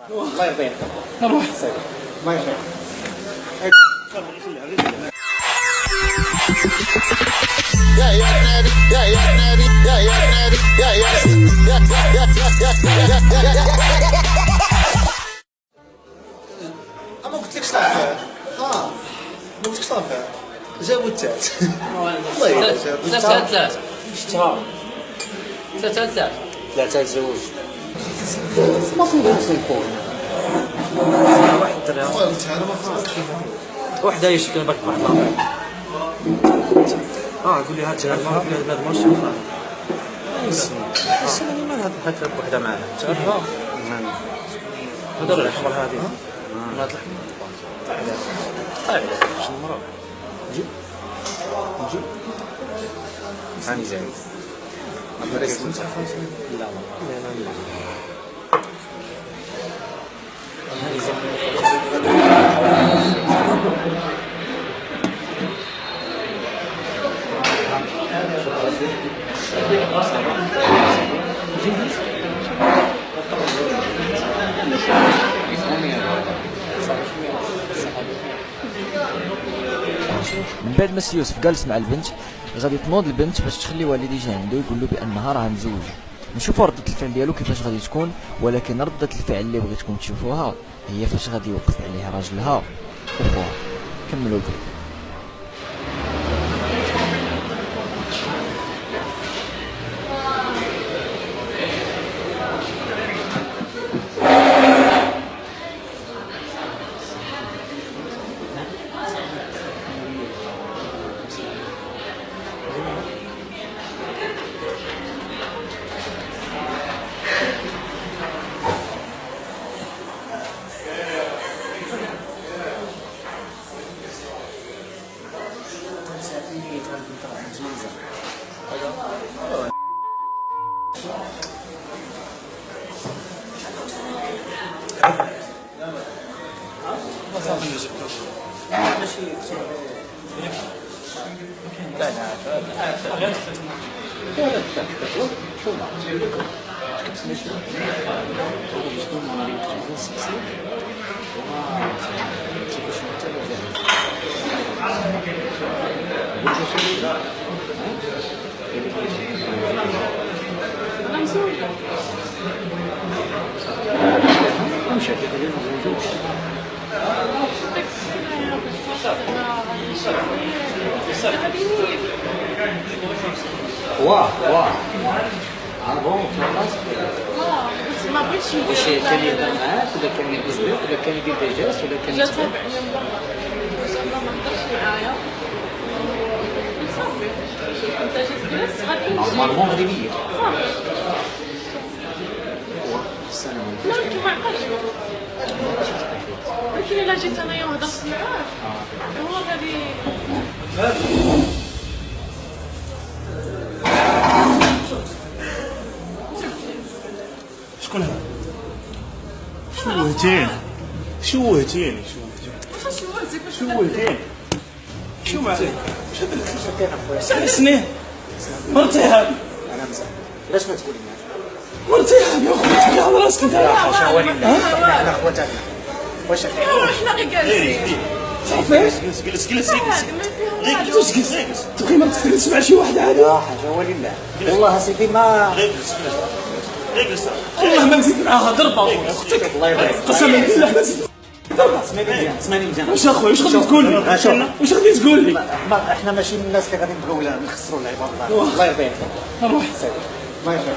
الله يرضيك نروح الله يرضيك. ما قلتلكش طافر ها ما قلتلكش طافر جابوا التات الله يرضيك. ثلاثة شتها ثلاثة ثلاثة زوج ما تنقولش نكون واحد الدرهم وحده يشكل برك واحد قول لي هات هاد هاد ماشي السنة ما هاد وحده معاها تعرفها هذا الحمر هذه ما طلع طيب شنو المرة نجي ثاني جاي لا من بعد ما سي يوسف جالس مع البنت غادي تنوض البنت باش تخلي والدي يجي عنده يقول له بانها راه مزوجه. نشوفوا ردة الفعل ديالو كيفاش غادي تكون، ولكن ردة الفعل اللي بغيتكم تشوفوها هي فاش غادي يوقف عليها راجلها وخوها. كملوا الفيديو. واه بون خلاص ما بغيتش واش كان يهضر معاك ولا كان يهز بك ولا كان يدير دجاج ولا كان جا تابعني زعما ما هضرش معايا صافي انت جيت جلست غادي نمشي نورمالمون غادي يبيك لا ولكن ما عقلش ولكن الا جيت انايا وهضرت معاه هو غادي شكون هذا؟ شوهتين شوهتين شو معك؟ واش هذا سنين؟ مرتي هذه انا مزال علاش ما تقولي معاك مرتي هذه يا خويا تبيع على راسك انت حاشا ولله احنا خواتاتنا واش حنا غير جالسين صافي جلس تبغي ما تخليش مع شي واحد عادي حاجه ولله والله سيدي ما والله ما نزيد معاها ضربه اختك الله يبارك قسما بالله ما نزيد ضربه اسمعني مزيان واش اخويا واش غادي تقول لي واش غادي تقول لي احنا ماشي من الناس اللي غادي نبغيو نخسروا العباد الله يرضيك نروح الله يرضيك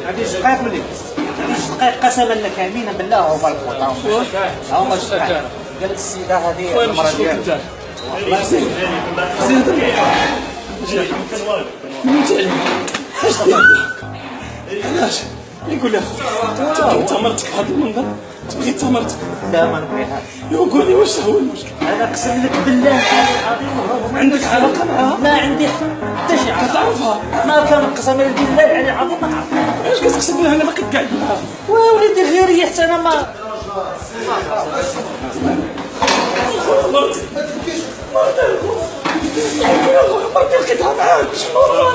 هذه جوج دقائق ملي هذه جوج دقائق قسما لك يمينا بالله هما الخوطه هما جوج دقائق قالت السيده هذه المراه ديالها زين علاش يقول لي اخويا انت مرتك بهذا المنظر تبغي انت مرتك لا ما نبغيهاش يقول لي واش هو المشكل انا اقسم لك بالله العظيم عندك علاقه معها ما عندي حتى شي علاقه تعرفها؟ ما كان قسما بالله العلي العظيم ما نعرفها. اش كتقسم بالله انا ما كنت قاعد معاها. ووليدي غير هي حتى انا ما مرتي لقيتها معاك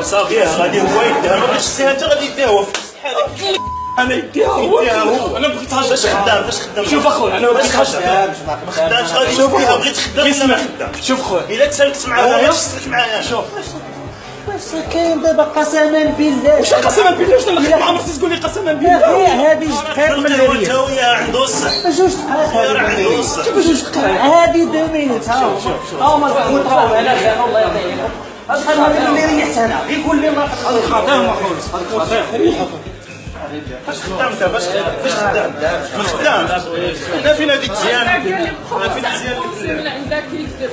صافي غادي هو يديها ما بغيتش انت غادي يديها هو انا يديها هو انا بغيت هاجر فاش خدام فاش خدام شوف اخويا انا بغيت هاجر ما خدامش غادي شوف فيها بغيت تخدم ولا ما خدام شوف خويا الا تسالكت معايا واش تسلك معايا شوف واش كاين دابا قسما بالله واش قسما بالله شنو ما عمرك تقول لي قسما بالله هذه خير من هو الريح ويا عنده الصح جوج دقائق عنده الصح شوف جوج دقائق هذه 2 مينوت ها هما الخطره ولا كان الله يعطيهم هذا اللي ريحت انا يقول لي ما هذا خاطر ما خلص فاش خدام انت فاش خدام ما خدامش هنا فين هذيك مزيان هنا فين مزيان من عندك كيكتب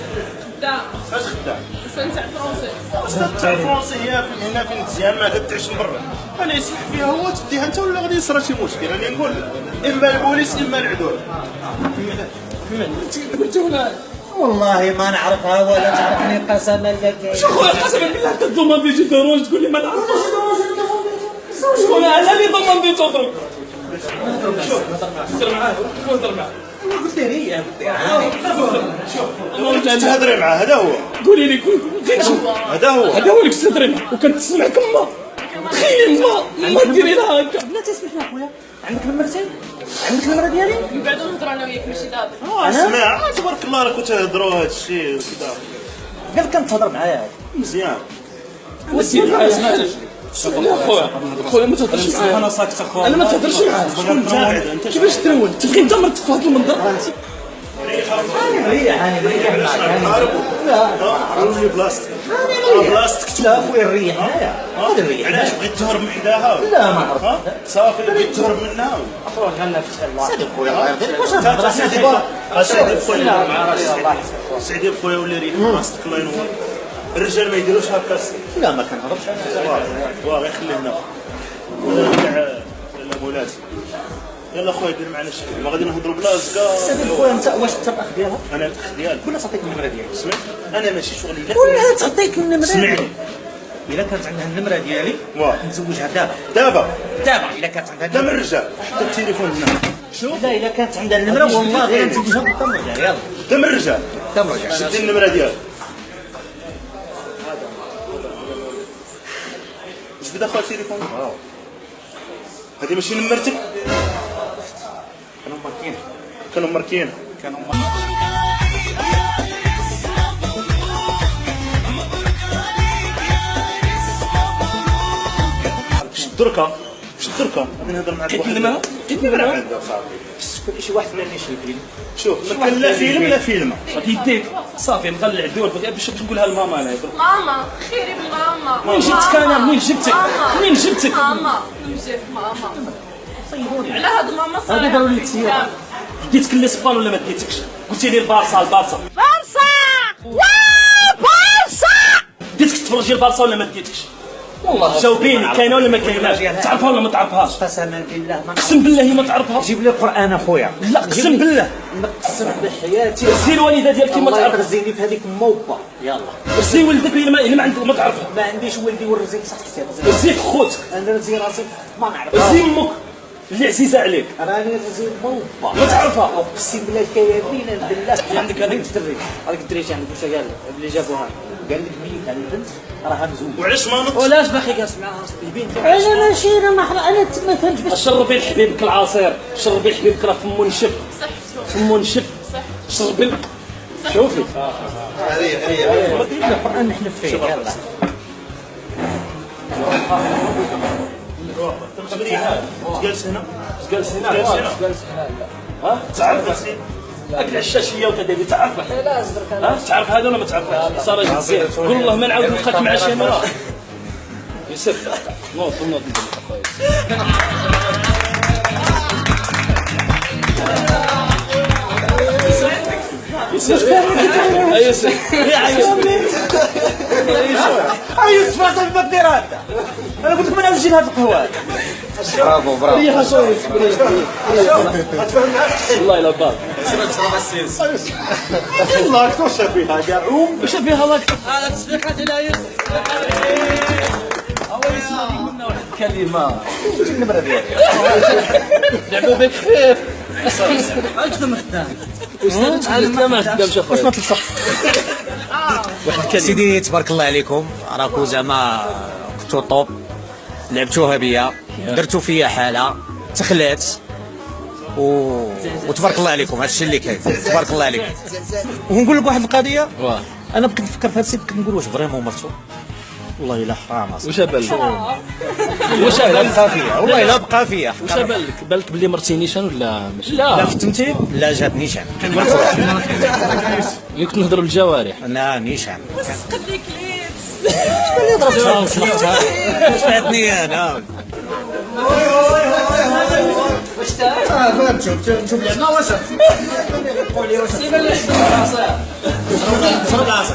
خدام فاش خدام سنة تاع فرونسي تاع الفرنسي هي هنا فين مزيان ما كتعيش من برا انا يصلح فيها هو تديها انت ولا غادي يصرى شي مشكل انا نقول اما البوليس اما العدول والله ما نعرفها ولا تعرفني قسما لك خويا قسما بالله انت الضمان بيجي دروج تقول لي ما نعرفش شكون انا اللي ضمن بي تضرب شوف هضر معاه هضر معاه قلت لي هي تهضري معاه هذا هو قولي لي هذا هو هذا هو اللي كنت تهضري معاه وكانت تسمع كما تخيل ما ديري لها هكا لا تسمح لي اخويا عندك المرتين عندك المرة ديالي من بعد نهضر انا وياك ماشي دابا اسمع تبارك الله راكم تهضروا هذا الشيء وكذا قال كنت تهضر معايا مزيان وسير معايا خويا ما تهضرش معايا انا ساكت اخويا انا ما تهضرش معايا شكون انت كيفاش ترون تبغي انت مرتك في هذا المنظر مريح انا مريح معاك لا عرفني بلاصتك بلاصتك لا اخويا الريح هنايا هذا الريح علاش بغيت تهرب من حداها لا ما عرفت صافي بغيت تهرب منها اخويا غنى فتح الله صدق خويا الله يرضيك واش سعيد بخويا سعيد بخويا ولا ريح بلاصتك الله ينور الرجال ما يديروش هكا لا ما كنهضرش واه غير خليه هنا كاع مولاتي يلا خويا دير معنا شي ما غادي نهضروا بلا زكا صدق خويا انت واش انت الاخ ديالها انا الاخ ديالك ولا تعطيك النمره ديالي سمعت انا ماشي شغلي لا ولا تعطيك النمره سمعني الا كانت عندها النمره ديالي واه نزوجها دابا دابا الا كانت عندها لا من الرجال حتى التليفون هنا شوف لا الا كانت عندها النمره والله غير نزوجها بالضم رجع يلا دا من الرجال بالضم رجع شد النمره ديالك واش بدا خويا التليفون هذه ماشي نمرتك كانوا ماركين شد دركا غادي نهضر معاك لقيت النمرة كل شي واحد ما يشري فيلم شوف ما كان لا فيلم لا فيلم يديك صافي مغلع الدول باش نقولها لماما انا ماما خيري بماما منين جبتك انا منين جبتك ماما نجيب ماما صيبوني على هاد ماما صاير هذا قالوا لي السياره ديتك الاسبان ولا ما ديتكش قلتي لي البارسا ديتك تفرجي البارسا ولا ما ديتكش والله جاوبيني كاينه ولا ما كايناش تعرفها ولا ما تعرفهاش قسما بالله ما اقسم بالله ما تعرفها جيب لي القران اخويا لا اقسم بالله نقسم بحياتي رزي الوالده ديالك كي ما الله تعرفها يرزيني في هذيك موبا يلا رزي ولدك اللي ما عندك ما تعرفها ما عنديش ولدي ورزيك صحتي رزيك خوتك انا رزي راسي ما نعرف رزي امك اللي عزيزه عليك راني رزي موبا ما تعرفها اقسم بالله كيابين بالله عندك هذيك الدري هذيك الدري عندك واش قال اللي جابوها قال لك ميت على البنت راها مزوجه وعلاش ما نط ولاش باقي جالس معاها البنت انا ماشي انا ما فهمتش باش شربي لحبيبك العصير شربي لحبيبك راه فمو نشف فمو نشف شربي شوفي ما دير لي القران نحلف فيه يلا جالس هنا جالس هنا ها تعرف سيدي هاك العشاشيه وتدابي تعرفها ها تعرف هذا ولا ما تعرفها صار مزيان قول الله ما نعاود نلقاك مع شي مرة يسر نوض يسر يوسف اصلا ما دير هذا انا قلت لك ما نعاودش هذا القهوه برافو ريحه شويه والله الا بار الله كثر شافيها كاع واش فيها لاك هذا تصفيقات الى يوسف هو يسمع منا واحد الكلمه النمره ديالك لعبوا بك خفيف اكثر من خدام انا ما خدامش اخويا ما تلصق واحد الكلمه سيدي تبارك الله عليكم راكو زعما كنتو طوب لعبتوها بيا، درتو فيا حاله، تخلات وتبارك الله عليكم. هذا الشيء اللي كاين، تبارك الله عليكم. ونقول لك واحد القضيه، انا كنت نفكر في هذا السيد، كنت نقول واش فريمون مرتو، والله الا حرام. واش بان لك؟ واش بقى فيا، والله الا بقى فيا. واش بان لك بلي مرتي نيشان ولا ماشي؟ لا في التمثيل لا جات نيشان. اللي كنت نهضروا الجوارح. لا نيشان وسقط لك ليت شكون اللي ضربتها وصلحتها؟ فاتني انا. واش تا شوف لعبنا واش قول لي واش سيبان لي راسي.